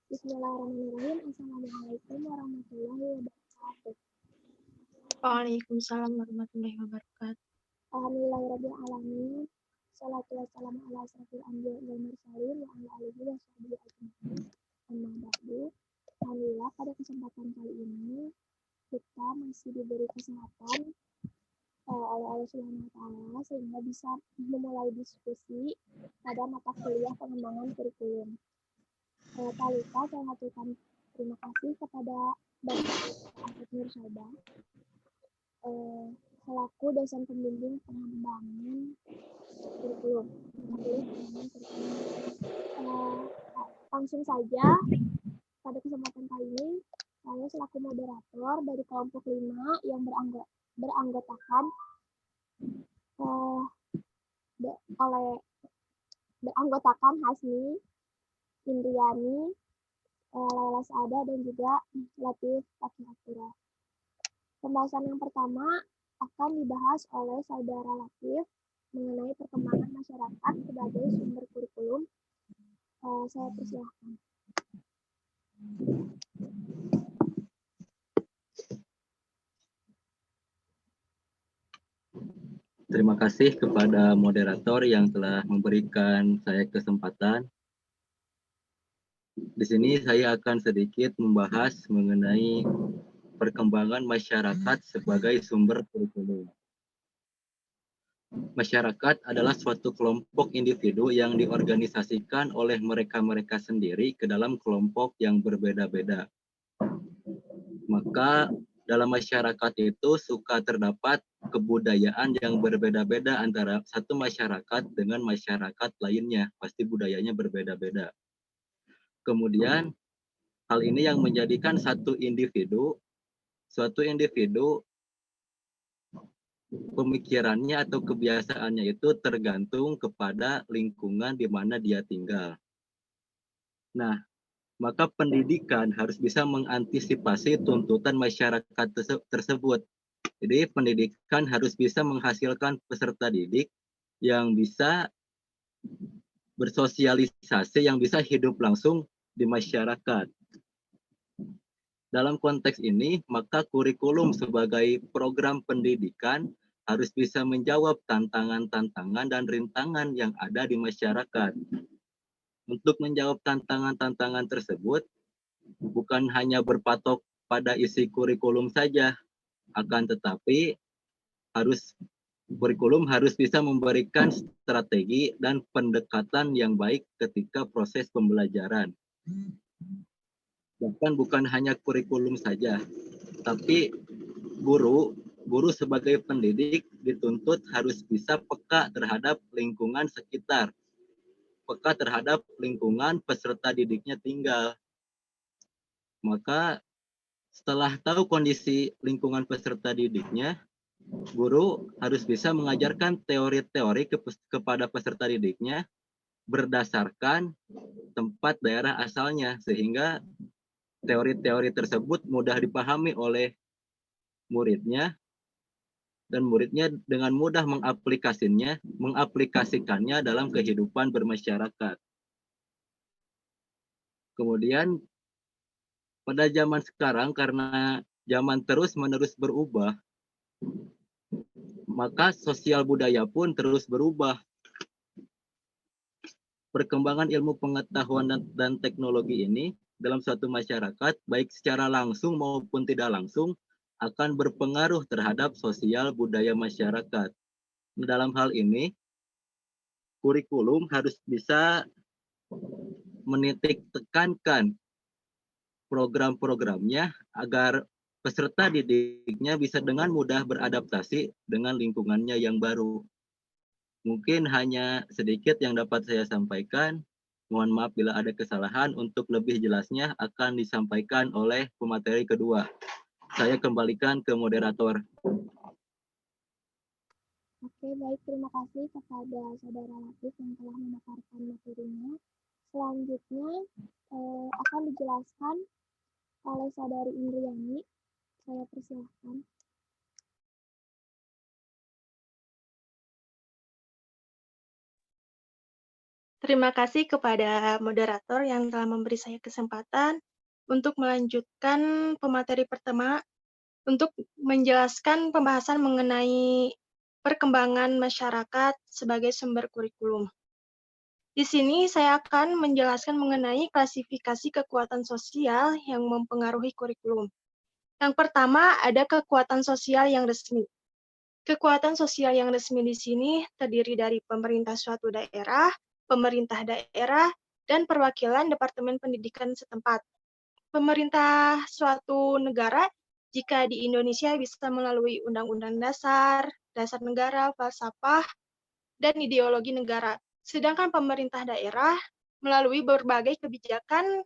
Bismillahirrahmanirrahim. Assalamualaikum warahmatullahi wabarakatuh. Waalaikumsalam warahmatullahi wabarakatuh. Alhamdulillahirabbil alamin. Shalatu wassalamu ala asrofil anbiya'i wal mursalin wa ala alihi washabihi ajmain. Amma ba'du. Alhamdulillah pada kesempatan kali ini kita masih diberi kesempatan oleh Allah Subhanahu wa taala sehingga bisa memulai diskusi pada mata kuliah pengembangan kurikulum. Tak lupa saya mengaturkan terima kasih kepada Bapak Ahmad Nursyada selaku dosen pembimbing pengembangan kurikulum. Langsung saja pada kesempatan kali ini saya selaku moderator dari kelompok 5 yang beranggotakan Hasni, Indriani, Laila Saada dan juga Latif Fakihapura. Pembahasan yang pertama akan dibahas oleh Saudara Latif mengenai perkembangan masyarakat sebagai sumber kurikulum. Saya persilahkan. Terima kasih kepada moderator yang telah memberikan saya kesempatan. Di sini saya akan sedikit membahas mengenai perkembangan masyarakat sebagai sumber kurikulum. Masyarakat adalah suatu kelompok individu yang diorganisasikan oleh mereka-mereka sendiri ke dalam kelompok yang berbeda-beda. Maka dalam masyarakat itu suka terdapat kebudayaan yang berbeda-beda antara satu masyarakat dengan masyarakat lainnya. Pasti budayanya berbeda-beda. Kemudian hal ini yang menjadikan suatu individu pemikirannya atau kebiasaannya itu tergantung kepada lingkungan di mana dia tinggal. Nah, maka pendidikan harus bisa mengantisipasi tuntutan masyarakat tersebut. Jadi pendidikan harus bisa menghasilkan peserta didik yang bisa bersosialisasi, yang bisa hidup langsung di masyarakat. Dalam konteks ini, maka kurikulum sebagai program pendidikan harus bisa menjawab tantangan-tantangan dan rintangan yang ada di masyarakat. Untuk menjawab tantangan-tantangan tersebut, bukan hanya berpatok pada isi kurikulum saja, akan tetapi kurikulum harus bisa memberikan strategi dan pendekatan yang baik ketika proses pembelajaran. Bahkan bukan hanya kurikulum saja, tapi guru sebagai pendidik dituntut harus bisa peka terhadap lingkungan sekitar, peka terhadap lingkungan peserta didiknya tinggal. Maka setelah tahu kondisi lingkungan peserta didiknya, guru harus bisa mengajarkan teori-teori kepada peserta didiknya berdasarkan tempat daerah asalnya, sehingga teori-teori tersebut mudah dipahami oleh muridnya, dan muridnya dengan mudah mengaplikasikannya dalam kehidupan bermasyarakat. Kemudian pada zaman sekarang, karena zaman terus-menerus berubah, maka sosial budaya pun terus berubah. Perkembangan ilmu pengetahuan dan teknologi ini dalam suatu masyarakat, baik secara langsung maupun tidak langsung, akan berpengaruh terhadap sosial budaya masyarakat. Dalam hal ini, kurikulum harus bisa menitik tekankan program-programnya agar peserta didiknya bisa dengan mudah beradaptasi dengan lingkungannya yang baru. Mungkin hanya sedikit yang dapat saya sampaikan. Mohon maaf bila ada kesalahan. Untuk lebih jelasnya akan disampaikan oleh pemateri kedua. Saya kembalikan ke moderator. Oke, baik. Terima kasih kepada Saudara Latif yang telah memaparkan materinya. Selanjutnya akan dijelaskan oleh Saudari Indriani. Saya persilahkan. Terima kasih kepada moderator yang telah memberi saya kesempatan untuk melanjutkan pemateri pertama untuk menjelaskan pembahasan mengenai perkembangan masyarakat sebagai sumber kurikulum. Di sini saya akan menjelaskan mengenai klasifikasi kekuatan sosial yang mempengaruhi kurikulum. Yang pertama ada kekuatan sosial yang resmi. Kekuatan sosial yang resmi di sini terdiri dari pemerintah suatu daerah, pemerintah daerah, dan perwakilan Departemen Pendidikan setempat. Pemerintah suatu negara, jika di Indonesia bisa melalui Undang-Undang Dasar, Dasar Negara, Falsafah, dan ideologi negara. Sedangkan pemerintah daerah melalui berbagai kebijakan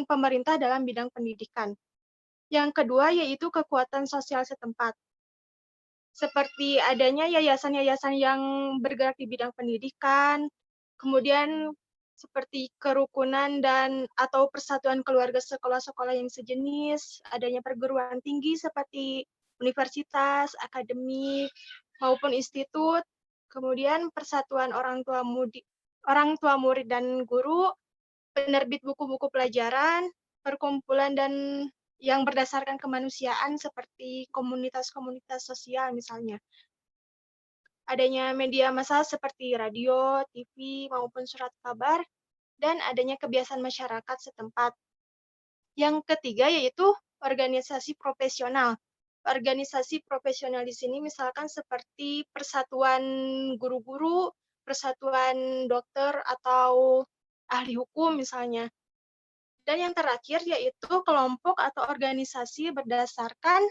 pemerintah dalam bidang pendidikan. Yang kedua yaitu kekuatan sosial setempat. Seperti adanya yayasan-yayasan yang bergerak di bidang pendidikan, kemudian seperti kerukunan dan atau persatuan keluarga sekolah-sekolah yang sejenis, adanya perguruan tinggi seperti universitas, akademik, maupun institut, kemudian persatuan orang tua murid dan guru, penerbit buku-buku pelajaran, perkumpulan dan yang berdasarkan kemanusiaan seperti komunitas-komunitas sosial misalnya. Adanya media massa seperti radio, TV, maupun surat kabar, dan adanya kebiasaan masyarakat setempat. Yang ketiga yaitu organisasi profesional. Organisasi profesional di sini misalkan seperti persatuan guru-guru, persatuan dokter, atau ahli hukum misalnya. Dan yang terakhir yaitu kelompok atau organisasi berdasarkan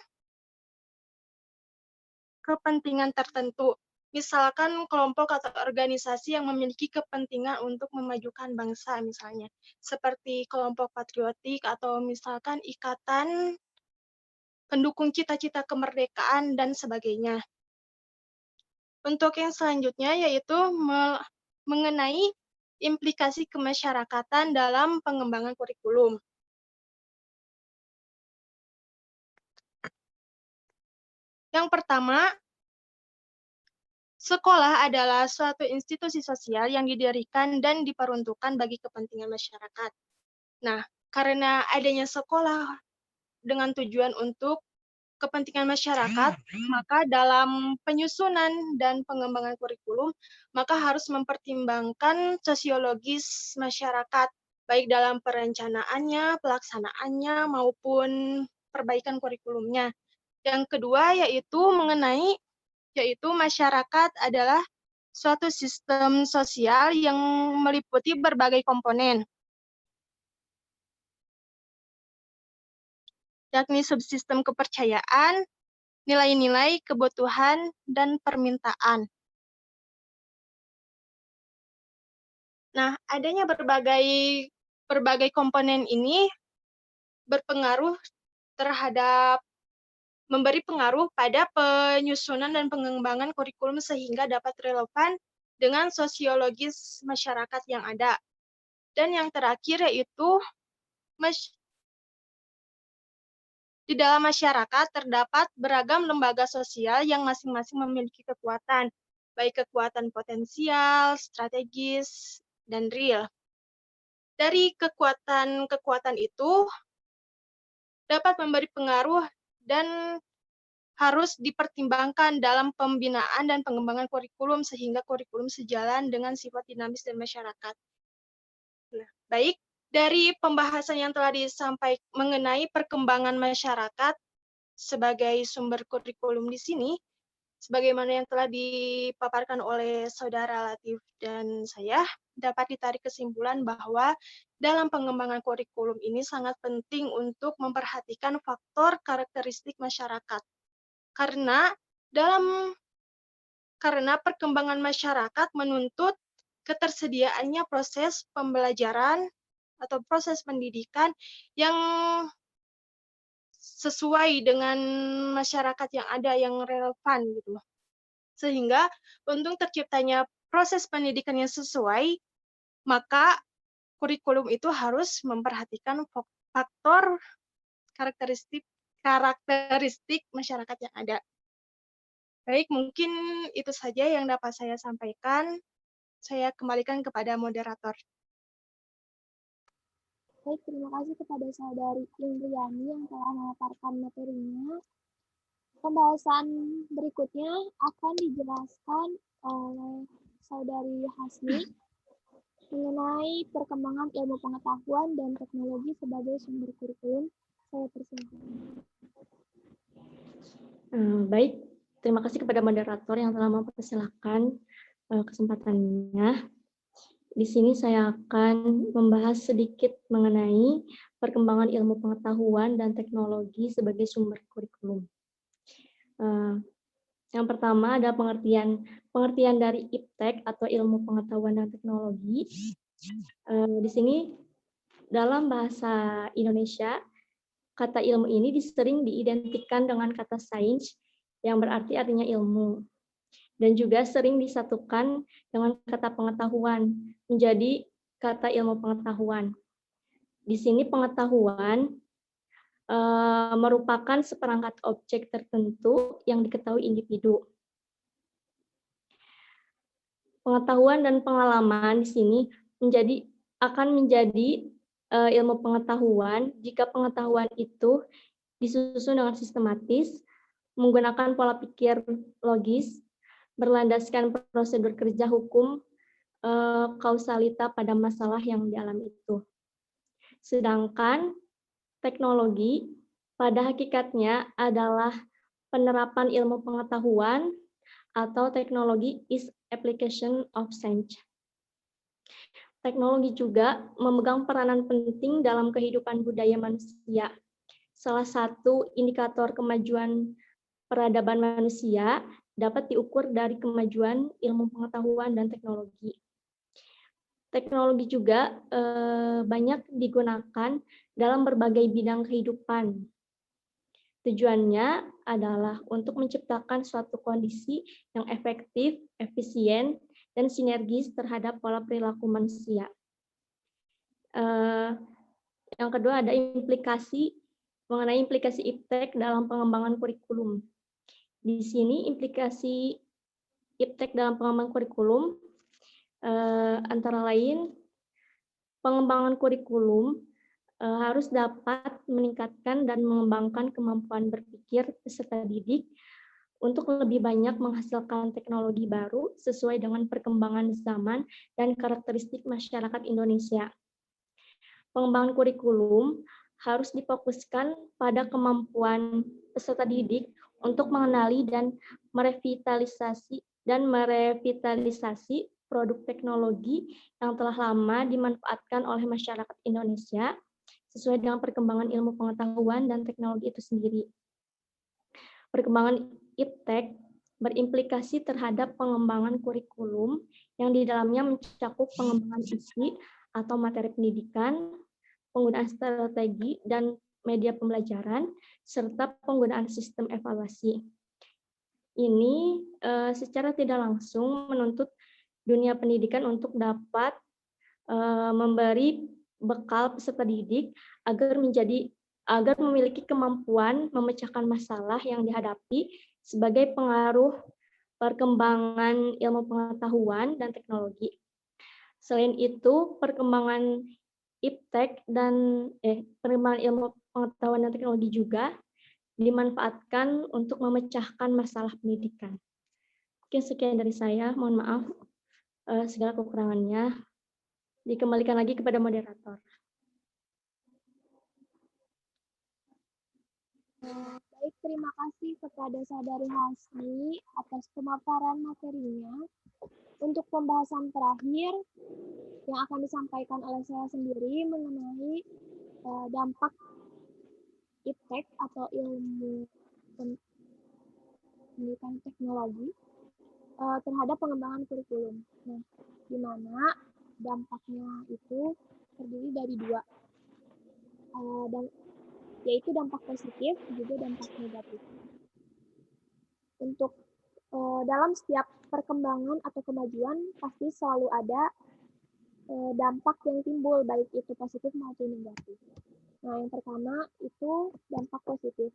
kepentingan tertentu. Misalkan kelompok atau organisasi yang memiliki kepentingan untuk memajukan bangsa misalnya. Seperti kelompok patriotik atau misalkan ikatan pendukung cita-cita kemerdekaan dan sebagainya. Untuk yang selanjutnya yaitu mengenai implikasi kemasyarakatan dalam pengembangan kurikulum. Yang pertama, sekolah adalah suatu institusi sosial yang didirikan dan diperuntukkan bagi kepentingan masyarakat. Nah, karena adanya sekolah dengan tujuan untuk kepentingan masyarakat, maka dalam penyusunan dan pengembangan kurikulum, maka harus mempertimbangkan sosiologis masyarakat, baik dalam perencanaannya, pelaksanaannya, maupun perbaikan kurikulumnya. Yang kedua yaitu masyarakat adalah suatu sistem sosial yang meliputi berbagai komponen, yakni subsistem kepercayaan, nilai-nilai, kebutuhan, dan permintaan. Nah, adanya berbagai komponen ini memberi pengaruh pada penyusunan dan pengembangan kurikulum sehingga dapat relevan dengan sosiologis masyarakat yang ada. Dan yang terakhir yaitu di dalam masyarakat terdapat beragam lembaga sosial yang masing-masing memiliki kekuatan, baik kekuatan potensial, strategis, dan real. Dari kekuatan-kekuatan itu dapat memberi pengaruh dan harus dipertimbangkan dalam pembinaan dan pengembangan kurikulum sehingga kurikulum sejalan dengan sifat dinamis dan masyarakat. Nah, baik, dari pembahasan yang telah disampaikan mengenai perkembangan masyarakat sebagai sumber kurikulum di sini, sebagaimana yang telah dipaparkan oleh Saudara Latif dan saya, dapat ditarik kesimpulan bahwa dalam pengembangan kurikulum ini sangat penting untuk memperhatikan faktor karakteristik masyarakat. Karena perkembangan masyarakat menuntut ketersediaannya proses pembelajaran atau proses pendidikan yang sesuai dengan masyarakat yang ada, yang relevan gitu. Sehingga untuk terciptanya proses pendidikan yang sesuai, maka kurikulum itu harus memperhatikan faktor karakteristik masyarakat yang ada. Baik, mungkin itu saja yang dapat saya sampaikan. Saya kembalikan kepada moderator. Baik, terima kasih kepada saudari Indriani yang telah memaparkan materinya. Pembahasan berikutnya akan dijelaskan oleh saudari Hasni mengenai perkembangan ilmu pengetahuan dan teknologi sebagai sumber kurikulum. Saya persilakan. Baik, terima kasih kepada moderator yang telah mempersilahkan kesempatannya. Di sini saya akan membahas sedikit mengenai perkembangan ilmu pengetahuan dan teknologi sebagai sumber kurikulum. Yang pertama ada pengertian dari IPTEK atau ilmu pengetahuan dan teknologi. Di sini dalam bahasa Indonesia, kata ilmu ini sering diidentikan dengan kata sains yang berarti artinya ilmu. Dan juga sering disatukan dengan kata pengetahuan menjadi kata ilmu pengetahuan. Di sini pengetahuan merupakan seperangkat objek tertentu yang diketahui individu. Pengetahuan dan pengalaman di sini akan menjadi ilmu pengetahuan jika pengetahuan itu disusun dengan sistematis, menggunakan pola pikir logis, berlandaskan prosedur kerja hukum, kausalita pada masalah yang dialami itu. Sedangkan teknologi pada hakikatnya adalah penerapan ilmu pengetahuan atau teknologi is application of science. Teknologi juga memegang peranan penting dalam kehidupan budaya manusia. Salah satu indikator kemajuan peradaban manusia dapat diukur dari kemajuan ilmu pengetahuan dan teknologi. Teknologi juga banyak digunakan dalam berbagai bidang kehidupan. Tujuannya adalah untuk menciptakan suatu kondisi yang efektif, efisien, dan sinergis terhadap pola perilaku manusia. Yang kedua ada mengenai implikasi IPTEK dalam pengembangan kurikulum. Di sini implikasi IPTEK dalam pengembangan kurikulum antara lain pengembangan kurikulum harus dapat meningkatkan dan mengembangkan kemampuan berpikir peserta didik untuk lebih banyak menghasilkan teknologi baru sesuai dengan perkembangan zaman dan karakteristik masyarakat Indonesia. Pengembangan kurikulum harus difokuskan pada kemampuan peserta didik untuk mengenali dan merevitalisasi produk teknologi yang telah lama dimanfaatkan oleh masyarakat Indonesia sesuai dengan perkembangan ilmu pengetahuan dan teknologi itu sendiri. Perkembangan IPTEK berimplikasi terhadap pengembangan kurikulum yang di dalamnya mencakup pengembangan isi atau materi pendidikan, penggunaan strategi dan media pembelajaran, serta penggunaan sistem evaluasi. Ini secara tidak langsung menuntut dunia pendidikan untuk dapat memberi bekal peserta didik agar memiliki kemampuan memecahkan masalah yang dihadapi sebagai pengaruh perkembangan ilmu pengetahuan dan teknologi. Selain itu, perkembangan IPTEK dan pengembangan ilmu pengetahuan dan teknologi juga dimanfaatkan untuk memecahkan masalah pendidikan. Oke, sekian dari saya. Mohon maaf segala kekurangannya. Dikembalikan lagi kepada moderator. Baik, terima kasih kepada saudari Hasni atas pemaparan materinya. Untuk pembahasan terakhir yang akan disampaikan oleh saya sendiri mengenai dampak IPTEK atau ilmu pendidikan teknologi terhadap pengembangan kurikulum. Nah, di mana dampaknya itu terdiri dari dua, yaitu dampak positif juga dampak negatif. Untuk dalam setiap perkembangan atau kemajuan pasti selalu ada dampak yang timbul, baik itu positif maupun negatif. Nah, yang pertama itu dampak positif.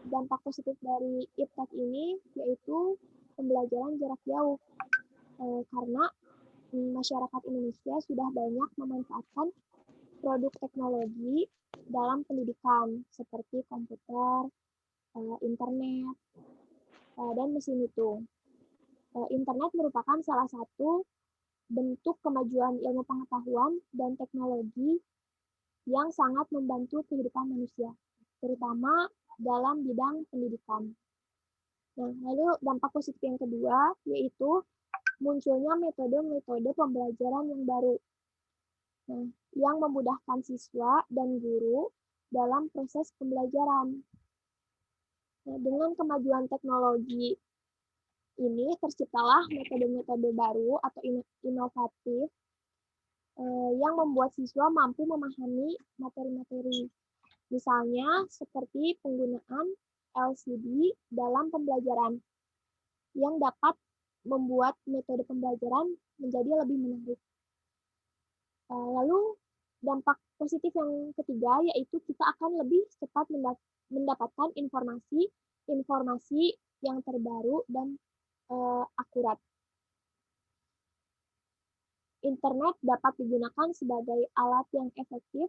Dampak positif dari IPTEK ini yaitu pembelajaran jarak jauh. karena masyarakat Indonesia sudah banyak memanfaatkan produk teknologi dalam pendidikan seperti komputer, internet, dan mesin hitung. Internet merupakan salah satu bentuk kemajuan ilmu pengetahuan dan teknologi yang sangat membantu kehidupan manusia, terutama dalam bidang pendidikan. Nah, lalu dampak positif yang kedua yaitu munculnya metode-metode pembelajaran yang baru, yang memudahkan siswa dan guru dalam proses pembelajaran. Nah, dengan kemajuan teknologi ini terciptalah metode-metode baru atau inovatif yang membuat siswa mampu memahami materi-materi. Misalnya seperti penggunaan LCD dalam pembelajaran yang dapat membuat metode pembelajaran menjadi lebih menarik. Lalu dampak positif yang ketiga yaitu kita akan lebih cepat mendapatkan informasi yang terbaru dan akurat. Internet dapat digunakan sebagai alat yang efektif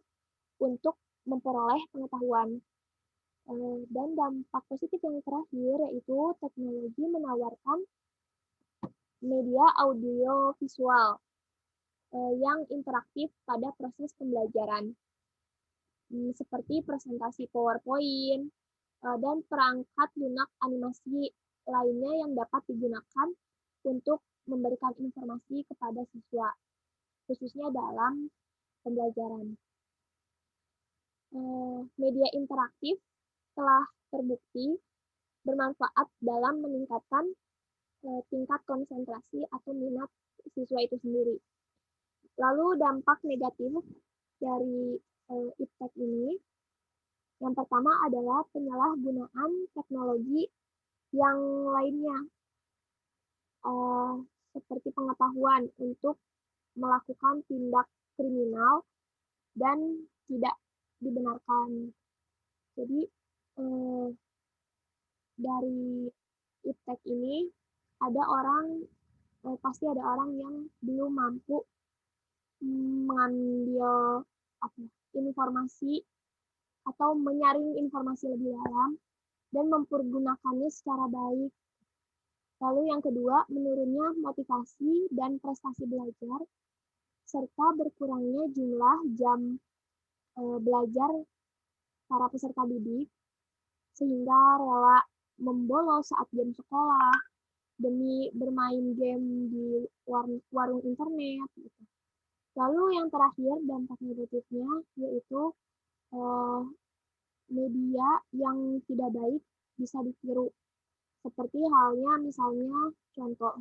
untuk memperoleh pengetahuan. Dan dampak positif yang terakhir yaitu teknologi menawarkan media audio visual yang interaktif pada proses pembelajaran, seperti presentasi PowerPoint dan perangkat lunak animasi lainnya yang dapat digunakan untuk memberikan informasi kepada siswa, khususnya dalam pembelajaran. Media interaktif telah terbukti bermanfaat dalam meningkatkan tingkat konsentrasi atau minat siswa itu sendiri. Lalu dampak negatif dari iptek ini, yang pertama adalah penyalahgunaan teknologi yang lainnya, seperti pengetahuan untuk melakukan tindak kriminal dan tidak dibenarkan. Jadi dari iptek ini pasti ada orang yang belum mampu mengambil informasi atau menyaring informasi lebih dalam dan mempergunakannya secara baik. Lalu yang kedua, menurunnya motivasi dan prestasi belajar serta berkurangnya jumlah jam belajar para peserta didik sehingga rela membolos saat jam sekolah demi bermain game di warung internet gitu. Lalu yang terakhir dampak negatifnya yaitu media yang tidak baik bisa ditiru. Seperti halnya misalnya contoh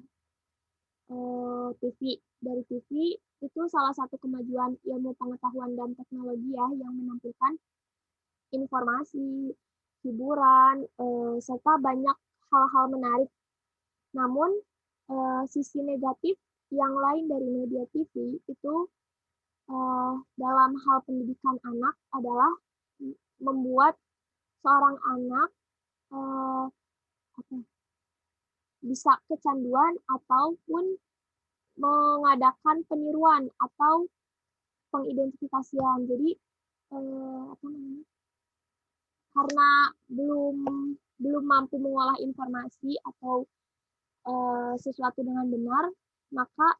TV. Dari TV itu salah satu kemajuan ilmu pengetahuan dan teknologi ya yang menampilkan informasi, hiburan, serta banyak hal-hal menarik. Namun sisi negatif yang lain dari media TV itu dalam hal pendidikan anak adalah membuat seorang anak bisa kecanduan ataupun mengadakan peniruan atau pengidentifikasian. Jadi karena belum mampu mengolah informasi atau sesuatu dengan benar, maka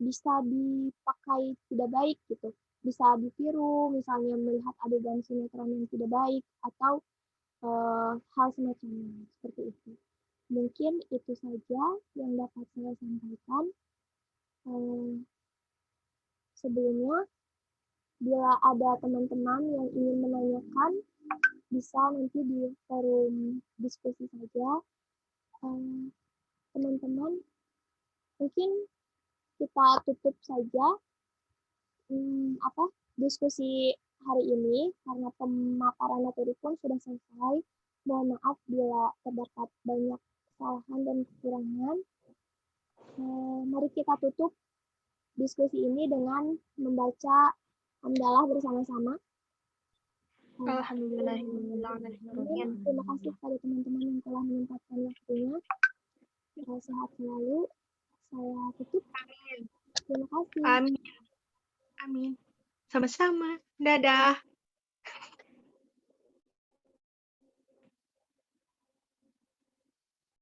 bisa dipakai tidak baik gitu. Bisa ditiru, misalnya melihat adegan sinetron yang tidak baik atau hal semacamnya seperti itu. Mungkin itu saja yang dapat saya sampaikan. Sebelumnya, bila ada teman-teman yang ingin menanyakan, bisa nanti di forum diskusi saja. Teman-teman, mungkin kita tutup saja diskusi hari ini karena pemaparan materi pun sudah selesai. Mohon maaf bila terdapat banyak kesalahan dan kekurangan. Mari kita tutup diskusi ini dengan membaca hamdalah bersama-sama. Alhamdulillah. Terima kasih kepada teman-teman yang telah menyempatkan waktunya. Sehat selalu. saya tutup. Amin. Terima kasih. Amin. Amin. Sama-sama. Dadah.